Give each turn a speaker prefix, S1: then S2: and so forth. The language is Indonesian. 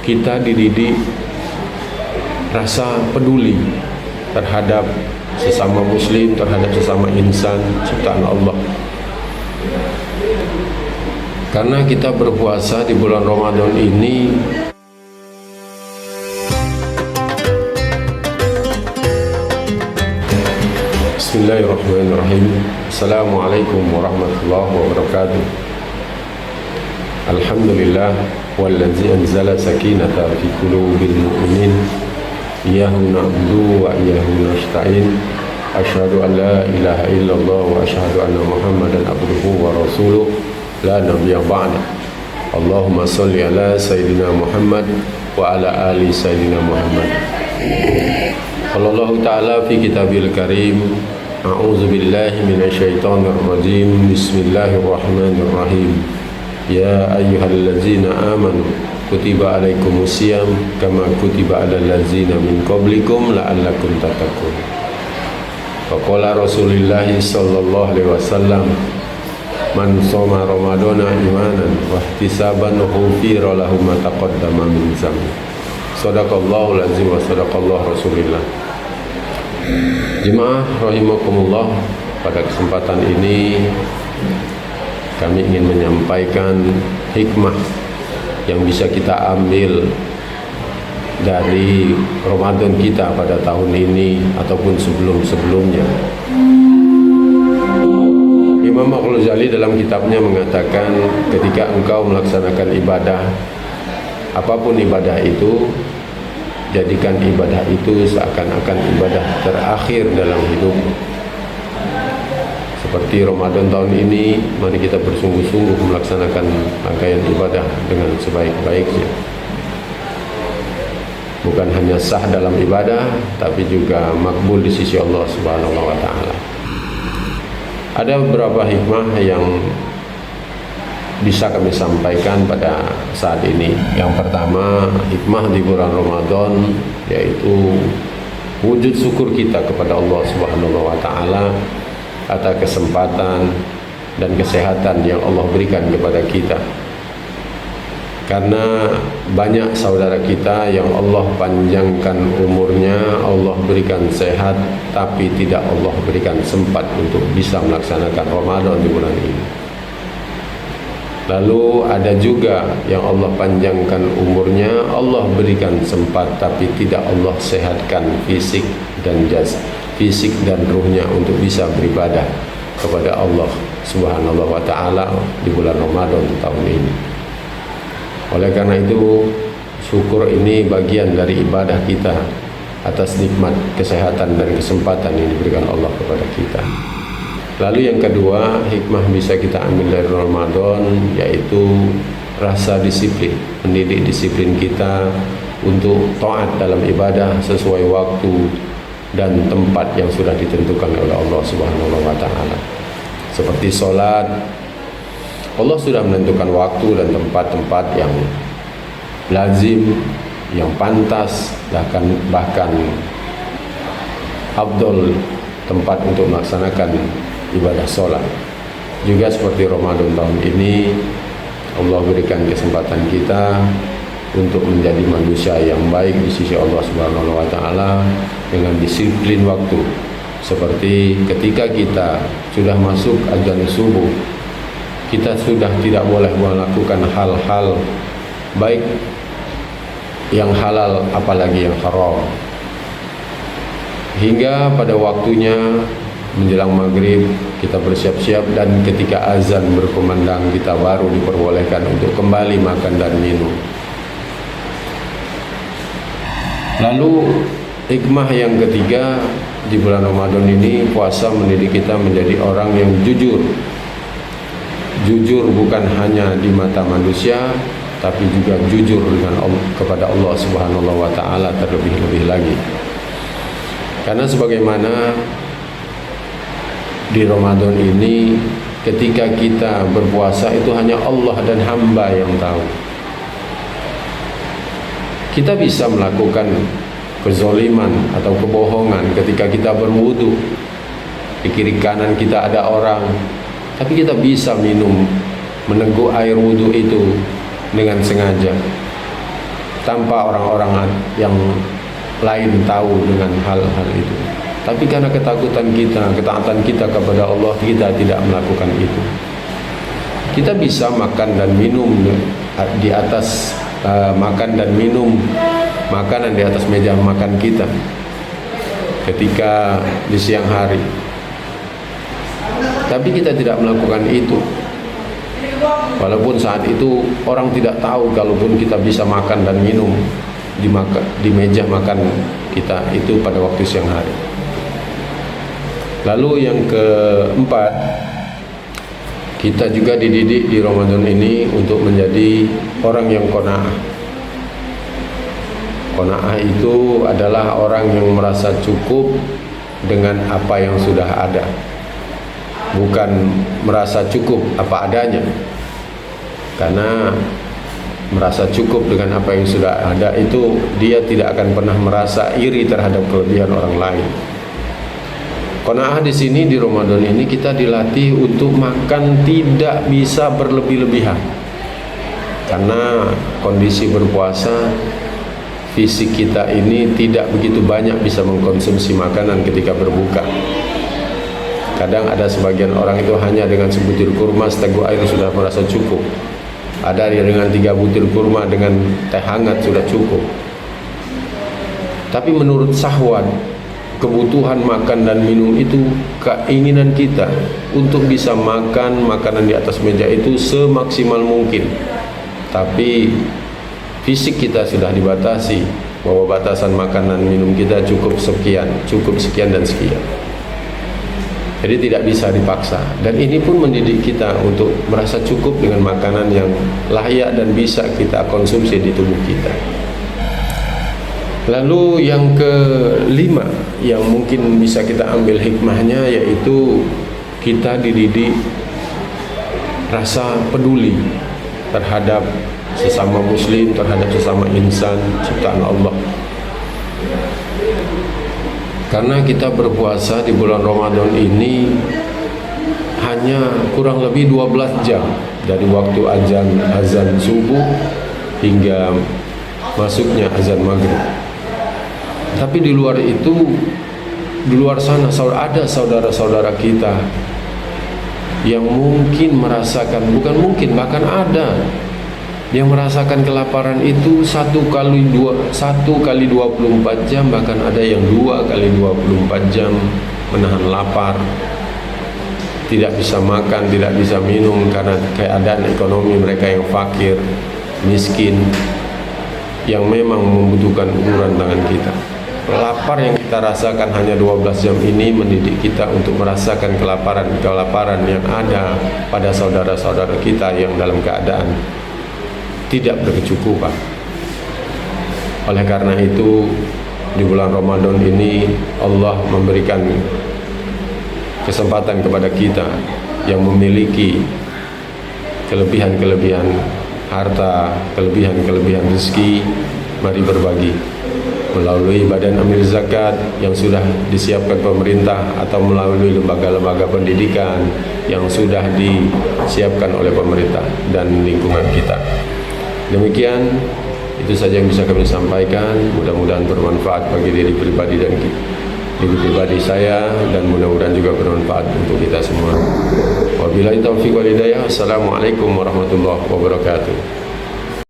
S1: kita dididik rasa peduli terhadap sesama muslim, terhadap sesama insan ciptaan Allah. Karena kita berpuasa di bulan Ramadan ini Bismillahirrahmanirrahim. Assalamualaikum warahmatullahi wabarakatuh. Alhamdulillah wallazi anzala sakinata fi qulubil mu'minin iyyahu na'budu wa iyyahu nasta'in. Asyhadu an la ilaha illallah wa asyhadu anna Muhammadan abduhu wa rasuluh la nabiyya ba'da. Allahumma shalli ala sayyidina Muhammad wa ala ali sayyidina Muhammad. Qala ta'ala fi kitabil karim, a'udzu billahi minasyaitonir rajim. Bismillahirrahmanirrahim. Ya ayyuhallazina amanu kutiba alaikumusiyam kama kutiba alal ladzina min qablikum la'allakum tattaqun. Faqala Rasulullah sallallahu alaihi wasallam, man shoma ramadana imanan wa ihtisaban ghufira lahu ma taqaddama min dzambi. Shadaqallahul azim wa shadaqallahu rasulillah. Jemaah rahimakumullah, pada kesempatan ini kami ingin menyampaikan hikmah yang bisa kita ambil dari Ramadan kita pada tahun ini ataupun sebelum-sebelumnya. Imam Al-Ghazali dalam kitabnya mengatakan, ketika engkau melaksanakan ibadah, apapun ibadah itu, jadikan ibadah itu seakan-akan ibadah terakhir dalam hidup. Seperti Ramadan tahun ini, mari kita bersungguh-sungguh melaksanakan rangkaian ibadah dengan sebaik-baiknya. Bukan hanya sah dalam ibadah, tapi juga makbul di sisi Allah Subhanahu wa Ta'ala. Ada beberapa hikmah yang bisa kami sampaikan pada saat ini. Yang pertama, hikmah di bulan Ramadan, yaitu wujud syukur kita kepada Allah Subhanahu wa Ta'ala atas kesempatan dan kesehatan yang Allah berikan kepada kita. Karena banyak saudara kita yang Allah panjangkan umurnya, Allah berikan sehat, tapi tidak Allah berikan sempat untuk bisa melaksanakan Ramadan di bulan ini. Lalu ada juga yang Allah panjangkan umurnya, Allah berikan sempat, tapi tidak Allah sehatkan fisik dan fisik dan ruhnya untuk bisa beribadah kepada Allah Subhanahu wa Ta'ala di bulan Ramadan tahun ini. Oleh karena itu, syukur ini bagian dari ibadah kita atas nikmat kesehatan dan kesempatan yang diberikan Allah kepada kita. Lalu yang kedua, hikmah bisa kita ambil dari Ramadan, yaitu rasa disiplin, mendidik disiplin kita untuk taat dalam ibadah sesuai waktu dan tempat yang sudah ditentukan oleh Allah Subhanahu wa Ta'ala. Seperti sholat, Allah sudah menentukan waktu dan tempat-tempat yang lazim, yang pantas, bahkan afdol tempat untuk melaksanakan ibadah sholat. Juga seperti Ramadan tahun ini, Allah berikan kesempatan kita untuk menjadi manusia yang baik di sisi Allah Subhanahu wa Ta'ala dengan disiplin waktu. Seperti ketika kita sudah masuk azan subuh, kita sudah tidak boleh melakukan hal-hal baik yang halal, apalagi yang haram, hingga pada waktunya menjelang maghrib kita bersiap-siap, dan ketika azan berkumandang kita baru diperbolehkan untuk kembali makan dan minum. Lalu hikmah yang ketiga di bulan Ramadan ini, puasa mendidik kita menjadi orang yang jujur. Jujur bukan hanya di mata manusia, tapi juga jujur dengan kepada Allah Subhanahu wa Ta'ala terlebih-lebih lagi. Karena sebagaimana di Ramadan ini, ketika kita berpuasa itu hanya Allah dan hamba yang tahu. Kita bisa melakukan kezoliman atau kebohongan ketika kita berwudu. Di kiri kanan kita ada orang, tapi kita bisa meneguk air wudu itu dengan sengaja. tanpa orang-orang yang lain tahu dengan hal-hal itu. Tapi karena ketakutan kita, ketaatan kita kepada Allah, kita tidak melakukan itu. Kita bisa makan dan minum di atas makan dan minum makanan di atas meja makan kita ketika di siang hari. Tapi kita tidak melakukan itu. Walaupun saat itu orang tidak tahu kalaupun kita bisa makan dan minum di meja makan kita itu pada waktu siang hari. Lalu yang keempat, kita juga dididik di Ramadan ini untuk menjadi orang yang qanaah. Qanaah itu adalah orang yang merasa cukup dengan apa yang sudah ada, bukan merasa cukup apa adanya. Karena merasa cukup dengan apa yang sudah ada itu, dia tidak akan pernah merasa iri terhadap kelebihan orang lain. Qanaah di sini di Ramadan ini kita dilatih untuk makan tidak bisa berlebih-lebihan. Karena kondisi berpuasa, fisik kita ini tidak begitu banyak bisa mengkonsumsi makanan ketika berbuka. Kadang ada sebagian orang itu hanya dengan sebutir kurma seteguk air sudah merasa cukup. Ada yang dengan 3 butir kurma dengan teh hangat sudah cukup. Tapi menurut syahwat, kebutuhan makan dan minum itu, keinginan kita untuk bisa makan makanan di atas meja itu semaksimal mungkin. Tapi fisik kita sudah dibatasi, bahwa batasan makan dan minum kita cukup sekian dan sekian. Jadi tidak bisa dipaksa. Dan ini pun mendidik kita untuk merasa cukup dengan makanan yang layak dan bisa kita konsumsi di tubuh kita. Lalu yang kelima yang mungkin bisa kita ambil hikmahnya, yaitu kita dididik rasa peduli terhadap sesama muslim, terhadap sesama insan ciptaan Allah. Karena kita berpuasa di bulan Ramadan ini hanya kurang lebih 12 jam dari waktu azan subuh hingga masuknya azan maghrib. Tapi di luar itu, di luar sana ada saudara-saudara kita yang mungkin merasakan, bukan mungkin, bahkan ada yang merasakan kelaparan itu 1 kali 24 jam, bahkan ada yang 2 kali 24 jam menahan lapar, tidak bisa makan, tidak bisa minum karena keadaan ekonomi mereka yang fakir, miskin, yang memang membutuhkan uluran tangan kita. Lapar yang kita rasakan hanya 12 jam ini mendidik kita untuk merasakan kelaparan yang ada pada saudara-saudara kita yang dalam keadaan tidak berkecukupan. Oleh karena itu, di bulan Ramadan ini Allah memberikan kesempatan kepada kita yang memiliki kelebihan-kelebihan harta, kelebihan-kelebihan rezeki, mari berbagi melalui Badan Amil Zakat yang sudah disiapkan pemerintah atau melalui lembaga-lembaga pendidikan yang sudah disiapkan oleh pemerintah dan lingkungan kita. Demikian, itu saja yang bisa kami sampaikan. Mudah-mudahan bermanfaat bagi diri pribadi dan diri pribadi saya, dan mudah-mudahan juga bermanfaat untuk kita semua. Wabillahi taufiq wal hidayah. Assalamualaikum warahmatullahi wabarakatuh.